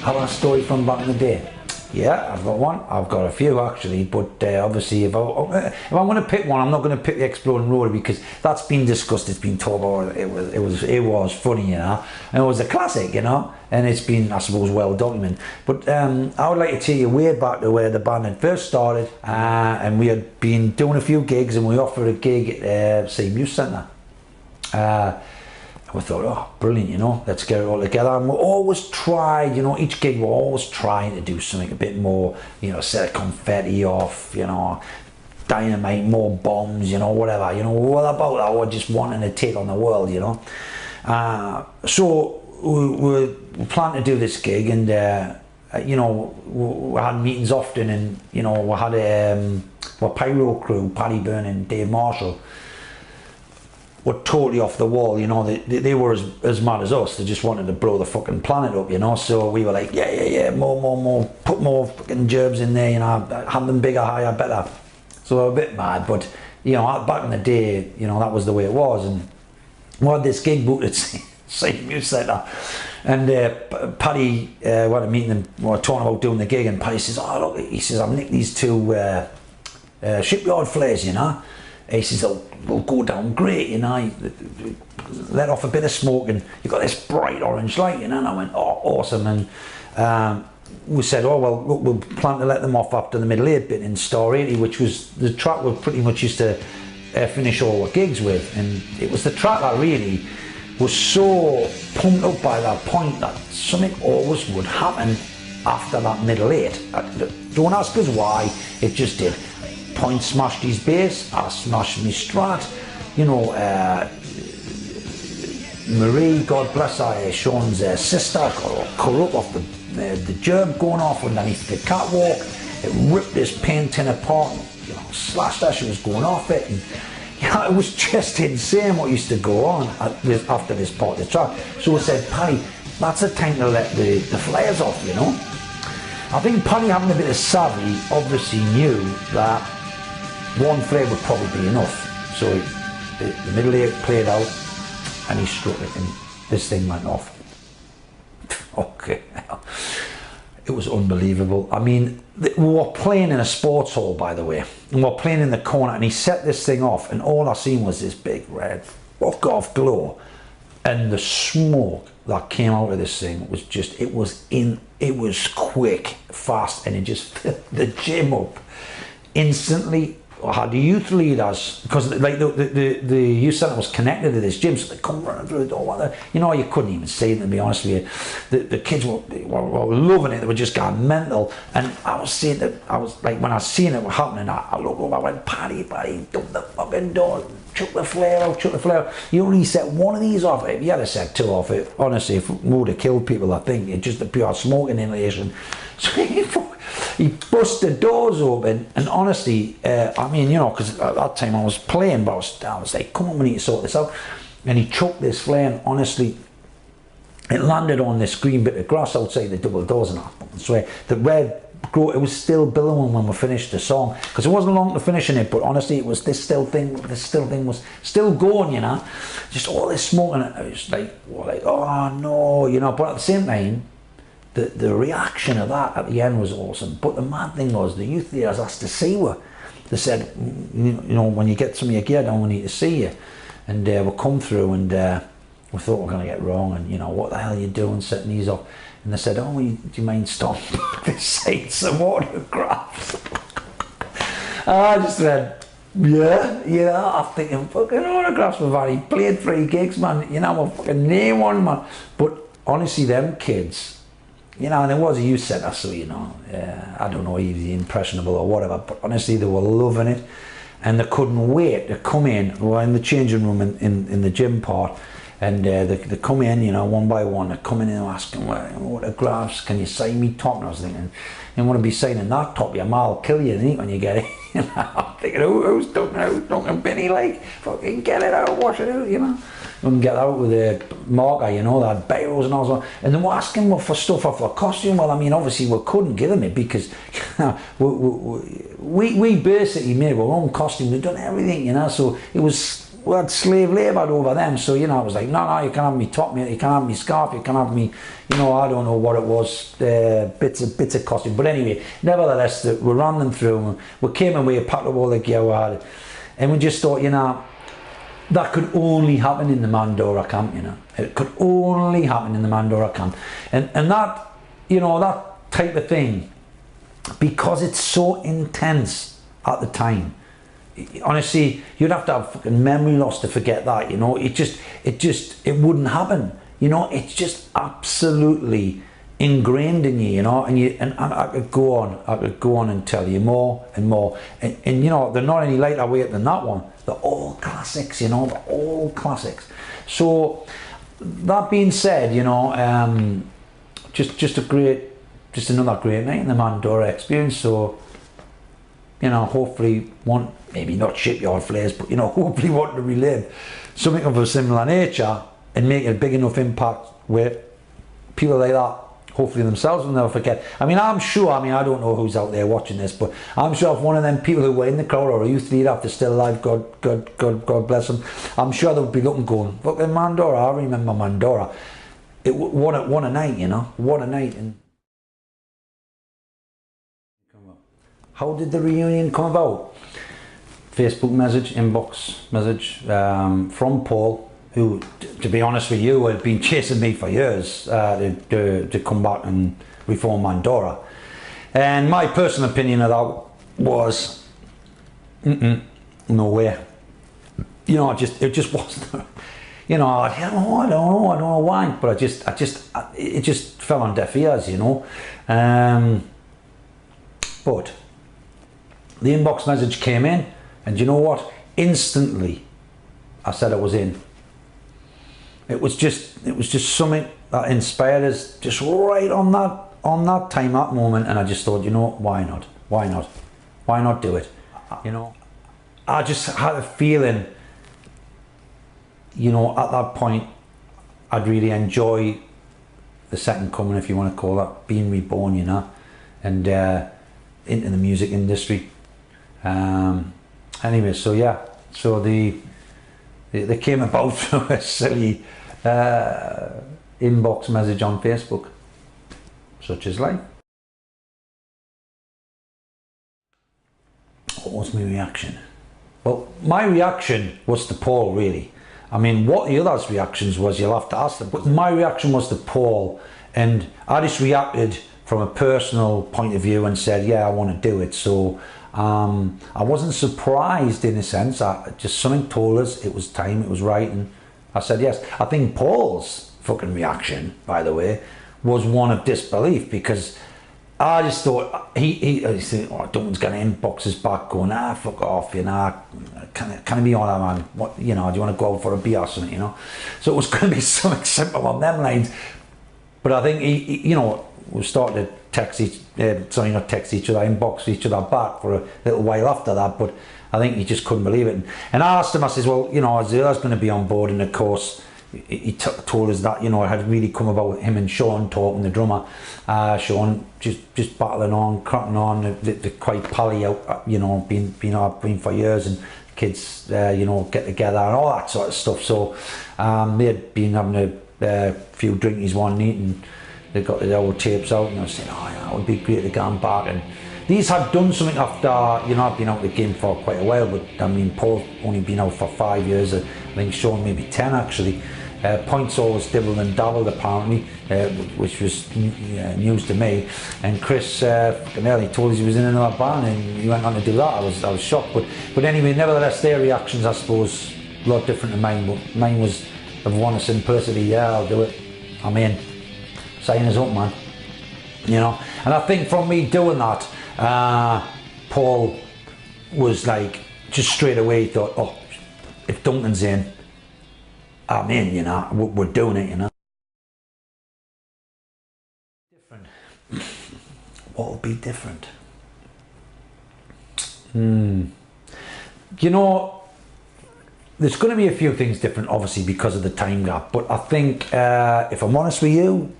Have a story from back in the day? Yeah, I've got one. I've got a few actually, but obviously if I'm going to pick one, I'm not going to pick the Exploding Roadie because that's been discussed. It's been talked about. It was funny, you know, and it was a classic, you know, and it's been, I suppose, well documented. But I would like to take you way back to where the band had first started, and we had been doing a few gigs, and we offered a gig at say Youth Centre. We thought, oh, brilliant, you know, let's get it all together. And we always tried, you know, each gig we're always trying to do something a bit more, you know, set confetti off, you know, dynamite, more bombs, you know, whatever, you know, what about that? We're just wanting to take on the world, you know. So we planned to do this gig, and, you know, we had meetings often, and, you know, we had our pyro crew, Paddy Byrne and Dave Marshall, were totally off the wall, you know. They were as mad as us. They just wanted to blow the fucking planet up, you know. So we were like, yeah, more, put more fucking gerbs in there, you know, have them bigger, higher, better. So we were a bit mad, but, you know, back in the day, you know, that was the way it was. And we had this gig booked at St. Youth Centre, and Paddy went to meet them. We were talking about doing the gig, and Paddy says, oh look, he says, I've nicked these two shipyard flares, you know. He says, they'll go down great, you know, let off a bit of smoke and you've got this bright orange light, you know. And I went, oh, awesome. And we said, oh, well, look, we'll plan to let them off after the Middle 8 bit in Star 80, which was the track we pretty much used to finish all our gigs with. And it was the track that really was so pumped up by that point that something always would happen after that Middle 8. Don't ask us why, it just did. Point smashed his bass, I smashed my Strat, you know. Marie, God bless her, Sean's sister, got cut up off the gerb going off underneath the catwalk. It ripped this paint tin apart, you know, slashed her, she was going off it, and you know, it was just insane what used to go on after this part of the track. So I said, Paddy, that's the time to let the flares off, you know. I think Paddy, having a bit of savvy, obviously knew that one flare would probably be enough. So the Middle 8 played out, and he struck it, and this thing went off. Okay, it was unbelievable. I mean, we were playing in a sports hall, by the way, and we were playing in the corner, and he set this thing off, and all I seen was this big red fuck off glow, and the smoke that came out of this thing was just, it was quick, fast, and it just filled the gym up instantly. I had the youth leaders, because like the youth centre was connected to this gym, so they come running through the door. You know, you couldn't even see them, to be honest with you. The kids were loving it. They were just going mental. And I was seeing that, I was like, when I seen it happening, I looked over, I went, Paddy, dump the fucking door, chuck the flare out. You only set one of these off. If you had to set two off, it honestly, if it would have killed people, I think. It's just the pure smoking inhalation. So he bust the doors open, and honestly, I mean, you know, because at that time I was playing, but I was like, come on, we need to sort this out. And he chucked this flare, and honestly, it landed on this green bit of grass outside the double doors, and I swear, the red glow, it was still billowing when we finished the song, because it wasn't long to finishing it, but honestly, it was this still thing was still going, you know, just all this smoke, and it was like, oh no, you know, but at the same time, the reaction of that at the end was awesome. But the mad thing was, the youth leaders asked to see her. They said, you know, when you get some of your gear down, we need to see you. And we'll come through, and we thought we were going to get wrong, and you know, what the hell are you doing setting these up? And they said, oh, do you mind stopping to say some autographs? I just said, yeah, I'm thinking, fucking autographs, we've already played 3 gigs, man, you know, we'll fucking name one, man. But honestly, them kids, you know, and it was a youth centre, so, you know, I don't know, he was impressionable or whatever, but honestly, they were loving it, and they couldn't wait to come in. We were in the changing room in the gym part, and they come in, you know, one by one. They come in and asking, autographs, can you sign me top? And I was thinking, you want to be signing that top, your ma will kill you, when you get it. I'm thinking, who's Duncan Binnie, like, fucking get it out, wash it out, you know. And get out with a marker, you know, that barrels and all that. And then we're asking for stuff off our costume. Well, I mean, obviously we couldn't give them it, because we basically made our own costume. We've done everything, you know. So it was we had slave laboured over them, so you know, I was like, no, you can't have me top, mate, you can't have me scarf, you can't have me, you know, I don't know what it was, bits of costume. But anyway, nevertheless, we ran them through, we came away, packed up all the gear we had, and we just thought, you know, that could only happen in the Mandora camp, you know. It could only happen in the Mandora camp. And that, you know, that type of thing, because it's so intense at the time, honestly, you'd have to have fucking memory loss to forget that, you know. It wouldn't happen, you know. It's just absolutely ingrained in you, you know. And I could go on and tell you more and more, and you know, they're not any lighter weight than that one. They're all classics, you know. They're all classics. So that being said, you know, just another great night in the Mandora experience. So, you know, hopefully maybe not shipyard flares, but you know, hopefully want to relive something of a similar nature and make a big enough impact where people like that, hopefully themselves, will never forget. I mean, I'm sure, I don't know who's out there watching this, but I'm sure if one of them people who were in the crowd or a youth leader, if they're still alive, God bless them, I'm sure they'll be looking going, fucking Mandora, I remember Mandora. What a night, you know, what a night. And how did the reunion come about? Facebook message, inbox message from Paul, who, to be honest with you, had been chasing me for years to come back and reform Mandora. And my personal opinion of that was, no way. You know, it just wasn't. You know, I don't know why, but it just fell on deaf ears, you know. But the inbox message came in, and you know what? Instantly, I said I was in. It was just something that inspired us, just right on that time, that moment, and I just thought, you know, why not do it? You know, I just had a feeling, you know, at that point, I'd really enjoy the second coming, if you want to call that, being reborn, you know, and into the music industry. Anyway, so yeah, so they came about through a silly inbox message on Facebook, such as life. What was my reaction? Well, my reaction was to Paul, really. I mean, what the others' reactions was, you'll have to ask them. But my reaction was to Paul, and I just reacted from a personal point of view and said, yeah, I want to do it. So I wasn't surprised in a sense. Just something told us it was time, it was right, and I said yes. I think Paul's fucking reaction, by the way, was one of disbelief, because I just thought he said, oh, Duncan's going to inbox us back going, fuck off, you know, can it be all that, man? What, you know, do you want to go out for a beer or something, you know? So it was going to be something simple on them lines. But I think he you know, we started to text each other, inbox each other back for a little while after that, but I think he just couldn't believe it. And I asked him, I says, well, you know, Azira's going to be on board, and of course, he told us that, you know, it had really come about him and Sean talking, the drummer. Sean just battling on, cracking on, they're quite pally out, you know, been for years, and kids, you know, get together and all that sort of stuff. So they had been having a few drinkies one night, and they got the old tapes out, and I said, oh yeah, it would be great to get them back. And these had done something after, you know, I've been out of the game for quite a while, but I mean, Paul's only been out for 5 years, I think Sean maybe 10 actually. Points always dibbled and dabbled apparently, which was news to me. And Chris, he told us he was in another band, and he went on to do that. I was shocked, but anyway, nevertheless, their reactions, I suppose, a lot different to mine. But mine was of one of simplicity. Yeah, I'll do it. I'm in. Sign us up, man. You know, and I think from me doing that, Paul was like, just straight away he thought, oh, if Duncan's in, I'm in, you know, we're doing it, you know. Different. What will be different? You know, there's going to be a few things different, obviously, because of the time gap, but I think, if I'm honest with you,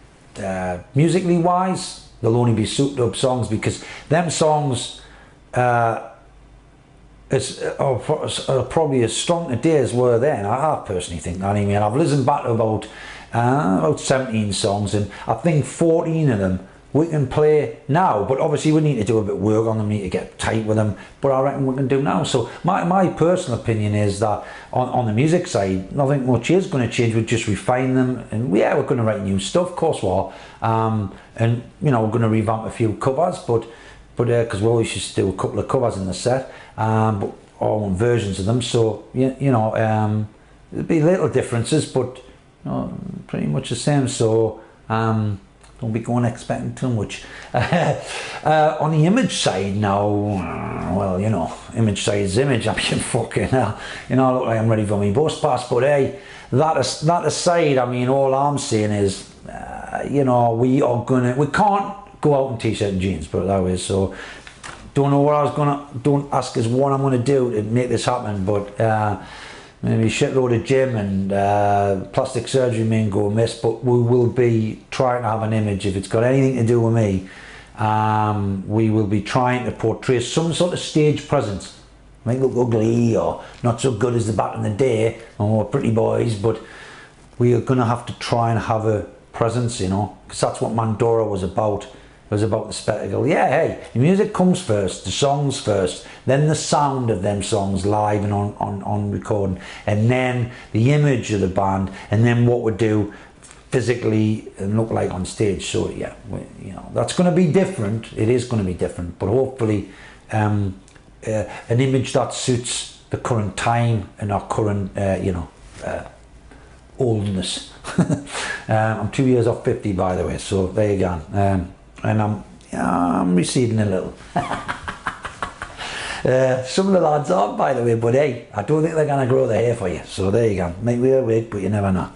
musically wise, there'll only be souped up songs, because them songs, it's probably as strong today as were then. I personally think that. I mean, I've listened back to about 17 songs, and I think 14 of them we can play now, but obviously we need to do a bit of work on them, need to get tight with them, but I reckon we can do now. So my personal opinion is that on the music side, nothing much is going to change. We'll just refine them, and yeah, we're going to write new stuff, of course we are, and you know, we're going to revamp a few covers, but because we always used to do a couple of covers in the set, but all versions of them, so you know, there'll be little differences, but you know, pretty much the same. So don't be going expecting too much. On the image side now, well, you know, image side is image. I mean, fucking hell, you know, I look like I'm ready for my bus pass, but hey, that aside, I mean, all I'm saying is, you know, we can't go out in t-shirt and jeans, put it that way. So don't know what I was gonna, don't ask us what I'm gonna do to make this happen, but maybe a shitload of gym and plastic surgery may go amiss, but we will be trying to have an image. If it's got anything to do with me, we will be trying to portray some sort of stage presence. Might look ugly or not so good as the back in the day when we were pretty boys, but we are going to have to try and have a presence, you know, because that's what Mandora was about. It was about the spectacle. Yeah, hey, the music comes first, the songs first, then the sound of them songs live and on recording, and then the image of the band, and then what we do physically and look like on stage. So yeah, you know, that's going to be different. It is going to be different, but hopefully an image that suits the current time and our current, you know, oldness. I'm 2 years off 50, by the way, so there you go. And I'm receding a little. Some of the lads are, by the way, but hey, I don't think they're going to grow their hair for you. So there you go. Might wear a wig, but you never know.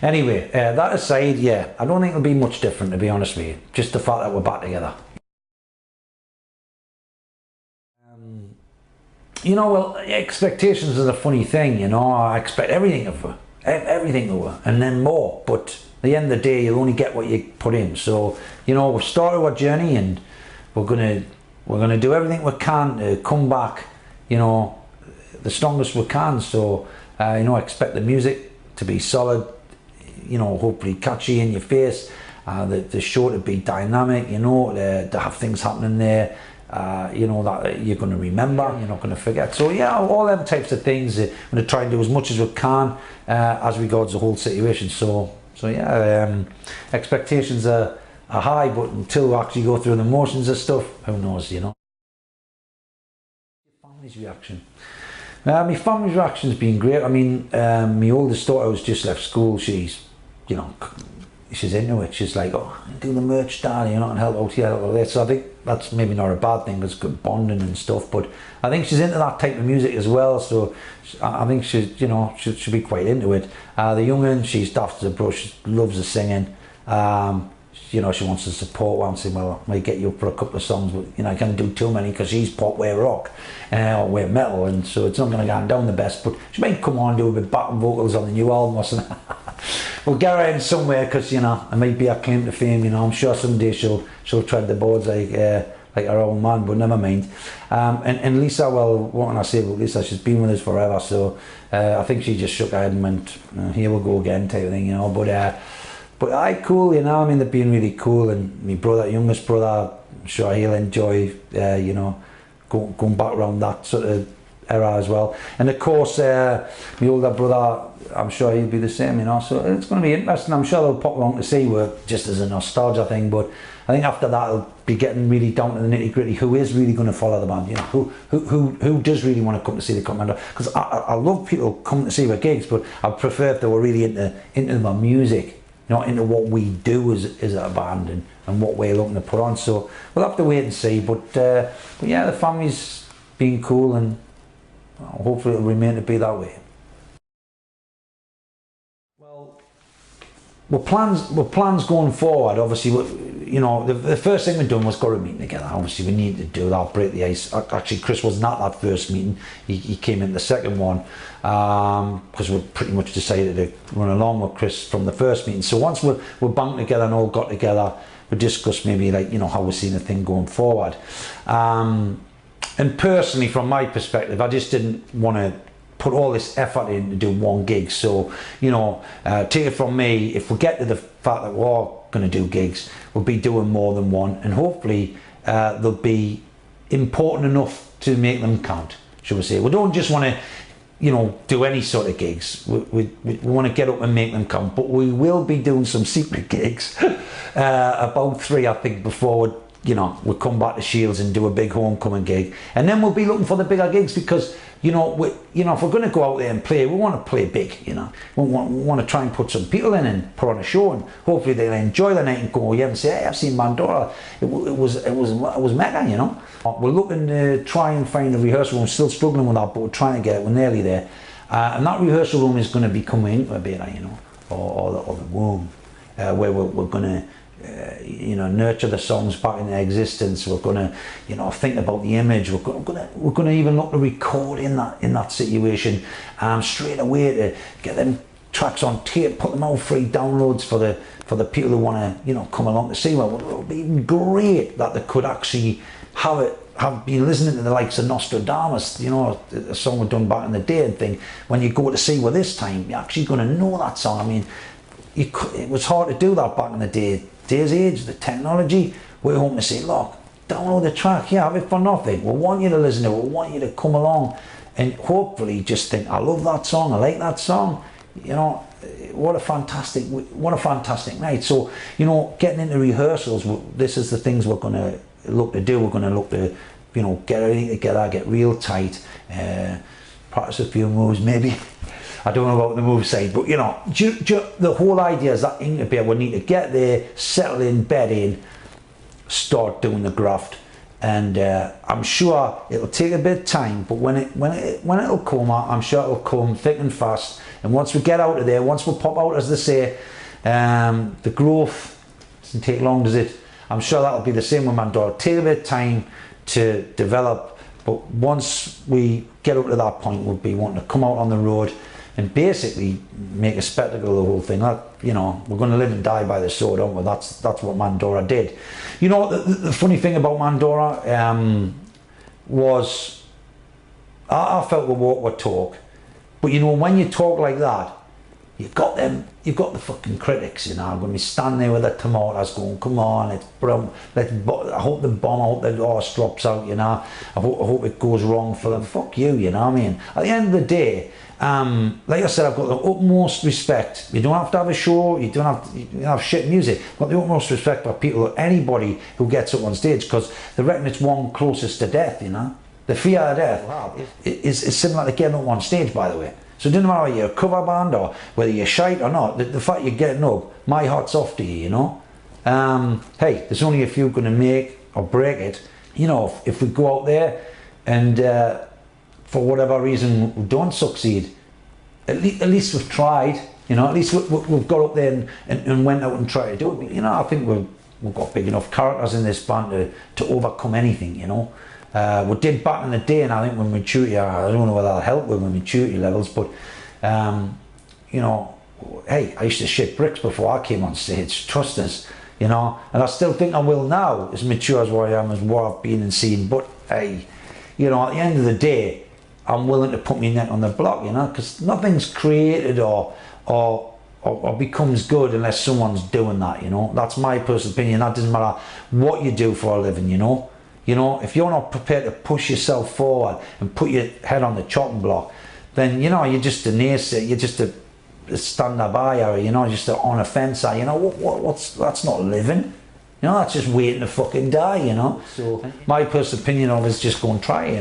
Anyway, that aside, yeah, I don't think it'll be much different, to be honest with you. Just the fact that we're back together. You know, well, expectations is a funny thing, you know. I expect everything of her. Everything of her. And then more, but at the end of the day, you'll only get what you put in. So, you know, we've started our journey, and we're gonna do everything we can to come back, you know, the strongest we can. So, you know, I expect the music to be solid, you know, hopefully catchy in your face, the show to be dynamic, you know, to have things happening there, you know, that you're going to remember, you're not going to forget. So yeah, all them types of things, we're going to try and do as much as we can as regards the whole situation. So yeah, expectations are high, but until we actually go through the motions of stuff, who knows, you know. Family's reaction. My family's reaction's been great. I mean, my oldest daughter who's just left school, she's, you know, she's into it. She's like, oh, do the merch, Daddy, you're not going to help out here, help out there. So I think that's maybe not a bad thing, because good bonding and stuff, but I think she's into that type of music as well, so I think she's, you know, she'll be quite into it. The young one, she's daft as a brush, loves the singing. You know, she wants to support one, saying, well, I might get you up for a couple of songs, but you know, I can't do too many because she's pop, we're rock, or we're metal, and so it's not going to go down the best, but she might come on and do a bit of backing vocals on the new album or something. We'll get her in somewhere, because you know, it might be a claim to fame. You know, I'm sure someday she'll tread the boards like her old man, but never mind. And Lisa, well, what can I say about Lisa? She's been with us forever, so I think she just shook her head and went, here we go again, type of thing, you know. But aye, cool, you know. I mean, they've been really cool, and my brother, youngest brother, I'm sure he'll enjoy, you know, going back around that sort of era as well. And of course, my older brother, I'm sure he'll be the same, you know. So it's going to be interesting. I'm sure they'll pop along to see work just as a nostalgia thing, but I think after that it'll be getting really down to the nitty gritty. Who is really going to follow the band? You know, who does really want to come to see the Commander? Because I love people coming to see our gigs, but I prefer if they were really into my music, you know, into what we do as a band and what we're looking to put on. So we'll have to wait and see. But yeah, the family's been cool, and hopefully it'll remain to be that way. Well, with plans going forward, obviously, you know, the first thing we've done was got a meeting together. Obviously, we need to do that, break the ice. Actually, Chris wasn't at that first meeting. He came in the second one, because we pretty much decided to run along with Chris from the first meeting. So once we're banked together and all got together, we discussed maybe, like, you know, how we're seeing the thing going forward. And personally, from my perspective, I just didn't want to put all this effort in to do one gig. So, you know, take it from me, if we get to the fact that we're going to do gigs, we'll be doing more than one, and hopefully they'll be important enough to make them count, shall we say. We don't just want to, you know, do any sort of gigs. We want to get up and make them count, but we will be doing some secret gigs, about 3, I think, before we'll come back to Shields and do a big homecoming gig, and then we'll be looking for the bigger gigs, because if we're going to go out there and play, we want to play big. We want to try and put some people in and put on a show, and hopefully they'll enjoy the night and go and say, hey, I've seen Mandora. It was mega. We're looking to try and find a rehearsal room. Still struggling with that, but we're trying to get it. We're nearly there, and that rehearsal room is going to be coming into a bit, or the room where we're going to. Nurture the songs back into existence. We're going to, think about the image. We're going to even look to record in that situation straight away to get them tracks on tape, put them out free downloads for the people who want to, come along to see. Well, it would be great that they could actually have been listening to the likes of Nostradamus, a song we've done back in the day, and think when you go to see well this time, you're actually going to know that song. I mean, it was hard to do that back in the day's age, the technology. We're hoping to say, look, download the track, have it for nothing. We want you to listen to it, we want you to come along and hopefully just think, I love that song, I like that song. What a fantastic night. So, getting into rehearsals, this is the things we're going to look to do. We're going to look to, get everything together, get real tight, practice a few moves maybe. I don't know about the move side, but the whole idea is that we need to get there, settle in, bed in, start doing the graft, and I'm sure it'll take a bit of time, but when it'll come, I'm sure it'll come thick and fast. And once we get out of there, once we pop out, as they say, the growth doesn't take long, does it? I'm sure that'll be the same with Mandora. It'll take a bit of time to develop, but once we get up to that point, we'll be wanting to come out on the road and basically make a spectacle of the whole thing. We're going to live and die by the sword, aren't we? That's what Mandora did. The funny thing about Mandora was I felt we walk or talk, but when you talk like that, you've got the fucking critics, going to be standing there with their tomatoes going, come on, I hope the bomb, I hope the horse drops out, I hope it goes wrong for them. Fuck you, what I mean? At the end of the day, like I said, I've got the utmost respect. You don't have to have a show, you don't have shit music. I've got the utmost respect for people, anybody who gets up on stage, because they reckon it's one closest to death, The fear of death is similar to getting up on stage, by the way. So it doesn't matter whether you're a cover band or whether you're shite or not, the fact you're getting up, my hat's off to you, Hey, there's only a few going to make or break it. If we go out there and for whatever reason we don't succeed, at least we've tried, at least we've got up there and went out and tried to do it. I think we've got big enough characters in this band to overcome anything, we did back in the day, and I think with maturity, I don't know whether that'll help with maturity levels, but hey, I used to shit bricks before I came on stage, trust us, and I still think I will now, as mature as I am, as what I've been and seen. But hey, at the end of the day, I'm willing to put my neck on the block, because nothing's created or becomes good unless someone's doing that, That's my personal opinion. That doesn't matter what you do for a living, if you're not prepared to push yourself forward and put your head on the chopping block, then you're just a naysayer, you're just a stand by, or just on a fence. That's not living. That's just waiting to fucking die. So my personal opinion of it is just go and try.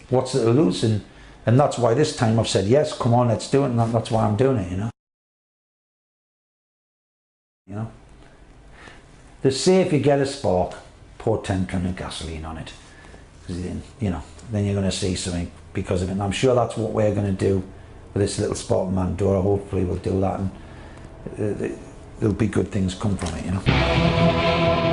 What's it to lose? And that's why this time I've said yes. Come on, let's do it. And that's why I'm doing it. They say if you get a spark, pour 10 tons of gasoline on it, then you're going to see something because of it. And I'm sure that's what we're going to do with this little spot in Mandora. Hopefully we'll do that, and there'll be good things come from it,